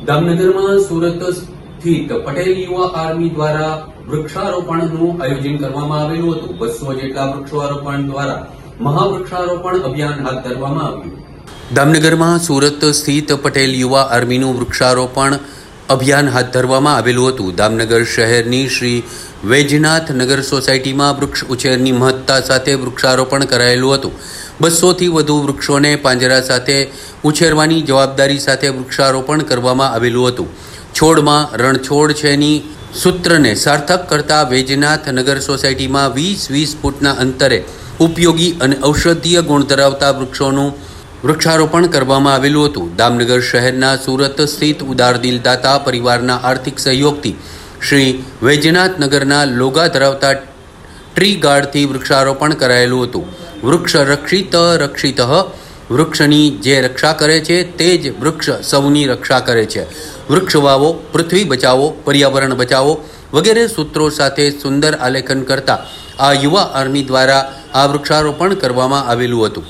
દામનગરમાં સુરત સ્થિત પટેલ યુવા આર્મી દ્વારા વૃક્ષારોપણનું આયોજન કરવામાં આવેલું હતું। 200 જેટલા વૃક્ષારોપણ દ્વારા મહાવૃક્ષારોપણ અભિયાન હાથ ધરવામાં આવ્યું। દામનગરમાં સુરત સ્થિત પટેલ યુવા આર્મીનું વૃક્ષારોપણ અભિયાન હાથ ધરવામાં આવેલું હતું। દામનગર શહેરની શ્રી વૈજનાથ નગર સોસાયટીમાં વૃક્ષ ઉછેરની મહત્તા સાથે વૃક્ષારોપણ કરાયેલું હતું। 200થી વધુ વૃક્ષોને પાંજરા સાથે ઉછેરવાની જવાબદારી સાથે વૃક્ષારોપણ કરવામાં આવેલું હતું। છોડમાં રણછોડ છેની સૂત્રને સાર્થક કરતા વૈજનાથ નગર સોસાયટીમાં 20-20 ફૂટના અંતરે ઉપયોગી અને ઔષધીય ગુણ ધરાવતા વૃક્ષોનું વૃક્ષારોપણ કરવામાં આવેલું હતું। દામનગર શહેરના સુરત સ્થિત ઉદારદિલ દાતા પરિવારના આર્થિક સહયોગથી શ્રી વૈજનાથ નગરના લોગા ધરાવતા ટ્રી ગાર્ડથી વૃક્ષારોપણ કરાયેલું હતું। વૃક્ષ રક્ષિત રક્ષિત, વૃક્ષની જે રક્ષા કરે છે તે જ વૃક્ષ સૌની રક્ષા કરે છે। વૃક્ષ વાવો, પૃથ્વી બચાવો, પર્યાવરણ બચાવો વગેરે સૂત્રો સાથે સુંદર આલેખન કરતા આ યુવા આર્મી દ્વારા આ વૃક્ષારોપણ કરવામાં આવેલું હતું।